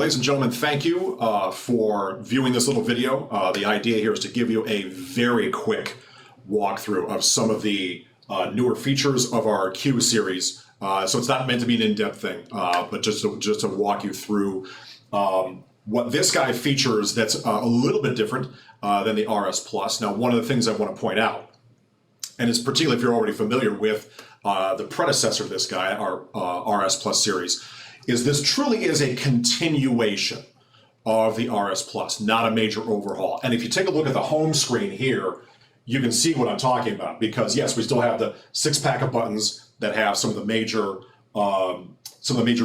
ladies and gentlemen, thank you for viewing this little video. The idea here is to give you a very quick walkthrough of some of the newer features of our Q series. So it's not meant to be an in-depth thing, but just to walk you through what this guy features that's a little bit different than the RS Plus. Now, one of the things I want to point out, and it's particularly if you're already familiar with the predecessor of this guy, our RS Plus series, is this truly is a continuation of the RS Plus, not a major overhaul. And if you take a look at the home screen here, you can see what I'm talking about, because yes, we still have the 6-pack of buttons that have some of the major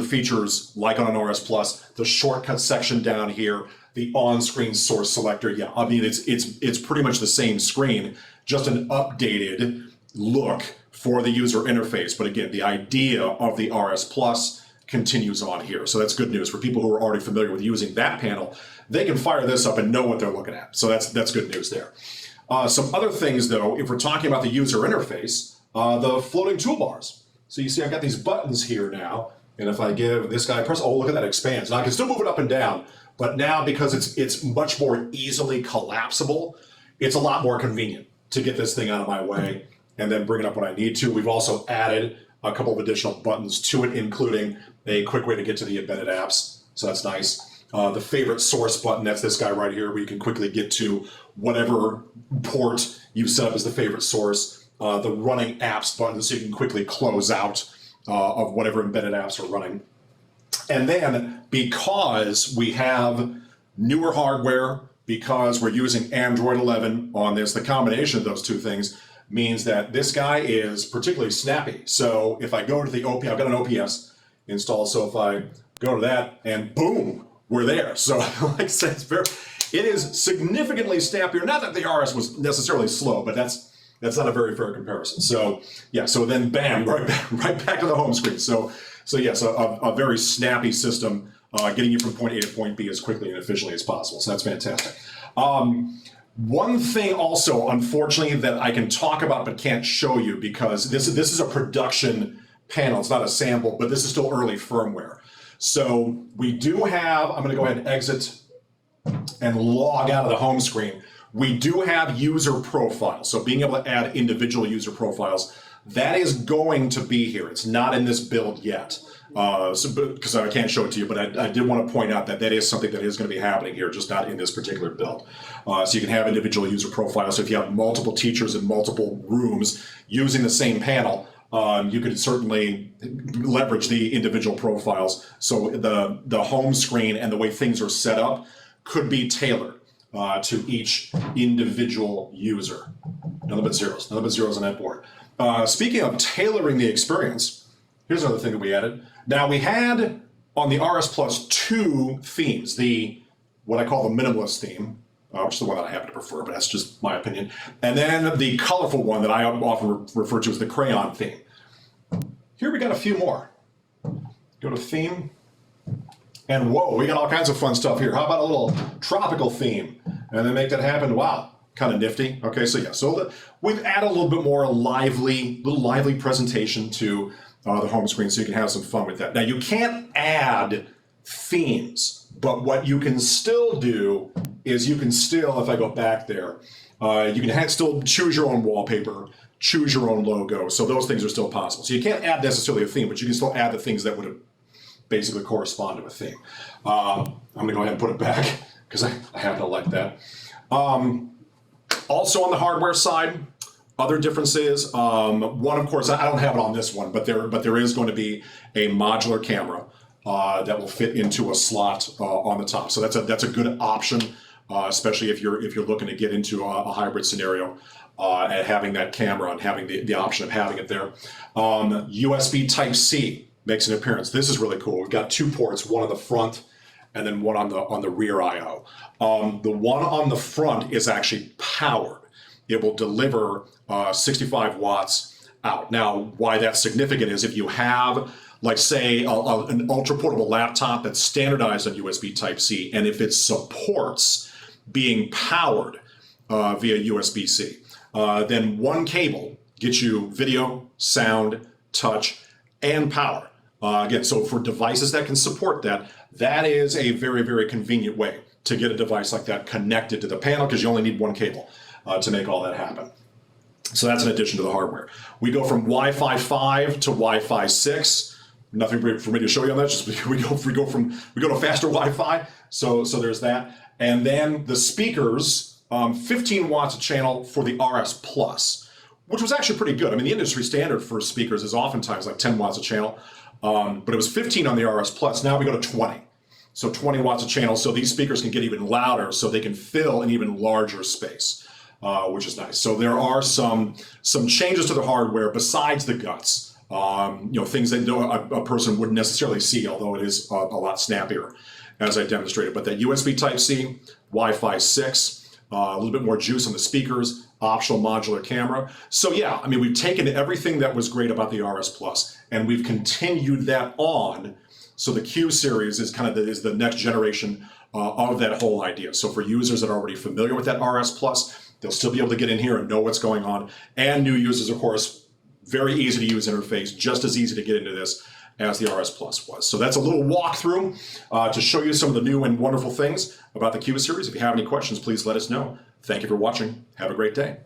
features like on an RS Plus, the shortcut section down here, the on-screen source selector. Yeah, I mean, it's pretty much the same screen, just an updated look for the user interface. But again, the idea of the RS Plus continues on here. So that's good news for people who are already familiar with using that panel. They can fire this up and know what they're looking at. So that's good news there. Some other things though, if we're talking about the user interface, the floating toolbars. So you see I've got these buttons here now, and if I give this guy a press, oh, look at that, expands. Now I can still move it up and down, but now because it's much more easily collapsible, it's a lot more convenient to get this thing out of my way and then bring it up when I need to. We've also added a couple of additional buttons to it, including a quick way to get to the embedded apps. So that's nice. The favorite source button, that's this guy right here, where you can quickly get to whatever port you set up as the favorite source. The running apps button, so you can quickly close out of whatever embedded apps are running. And then because we have newer hardware, because we're using Android 11 on this, the combination of those two things means that this guy is particularly snappy. So if I go to the OP, I've got an OPS installed. So if I go to that and boom, we're there. So like I said, it is significantly snappier. Not that the RS was necessarily slow, but that's not a very fair comparison. So yeah, so then bam, right back to the home screen. So yes, a very snappy system, getting you from point A to point B as quickly and efficiently as possible. So that's fantastic. One thing also, unfortunately, that I can talk about but can't show you, because this is a production panel, it's not a sample, but this is still early firmware. So we do have, I'm gonna go ahead and exit and log out of the home screen. We do have user profiles, so being able to add individual user profiles, that is going to be here. It's not in this build yet, because I can't show it to you, but I did want to point out that is something that is going to be happening here, just not in this particular build. So you can have individual user profiles. So if you have multiple teachers in multiple rooms using the same panel, you could certainly leverage the individual profiles. So the home screen and the way things are set up could be tailored to each individual user. Nothing but zeros on that board. Speaking of tailoring the experience, here's another thing that we added. Now we had on the RS Plus 2 themes, what I call the minimalist theme, which is the one that I happen to prefer, but that's just my opinion. And then the colorful one that I often refer to as the crayon theme. Here we got a few more. Go to theme, and whoa, we got all kinds of fun stuff here. How about a little tropical theme? And then make that happen. Wow, kind of nifty. Okay, so yeah, so we've added a little bit more lively presentation to the home screen, so you can have some fun with that. Now you can't add themes, but what you can still do is you can still, if I go back there, you can still choose your own wallpaper, choose your own logo. So those things are still possible. So you can't add necessarily a theme, but you can still add the things that would basically correspond to a theme. I'm gonna go ahead and put it back because I happen to like that. Also on the hardware side, other differences. One, of course, I don't have it on this one, but there is going to be a modular camera that will fit into a slot on the top. So that's a good option, especially if you're looking to get into a hybrid scenario, and having that camera and having the option of having it there. USB Type-C makes an appearance. This is really cool. We've got 2 ports, one on the front and then one on the rear I/O. The one on the front is actually powered. It will deliver 65 watts out. Now, why that's significant is if you have, like say, an ultra portable laptop that's standardized on USB Type-C, and if it supports being powered via USB-C, then one cable gets you video, sound, touch, and power. Again, so for devices that can support that, that is a very, very convenient way to get a device like that connected to the panel, because you only need one cable to make all that happen. So that's in addition to the hardware. We go from Wi-Fi 5 to Wi-Fi 6. Nothing for me to show you on that. Just we go to faster Wi-Fi. So there's that. And then the speakers, 15 watts a channel for the RS Plus, which was actually pretty good. I mean, the industry standard for speakers is oftentimes like 10 watts a channel, but it was 15 on the RS Plus. Now we go to 20. So 20 watts a channel. So these speakers can get even louder, so they can fill an even larger space, which is nice. So there are some changes to the hardware besides the guts. Things that a person wouldn't necessarily see, although it is a lot snappier, as I demonstrated. But that USB Type-C, Wi-Fi 6, a little bit more juice on the speakers, optional modular camera. So yeah, I mean, we've taken everything that was great about the RS Plus, and we've continued that on. So the Q series is kind of is the next generation of that whole idea. So for users that are already familiar with that RS Plus, they'll still be able to get in here and know what's going on. And new users, of course, very easy to use interface, just as easy to get into this as the RS Plus was. So that's a little walkthrough to show you some of the new and wonderful things about the Q series. If you have any questions, please let us know. Thank you for watching. Have a great day.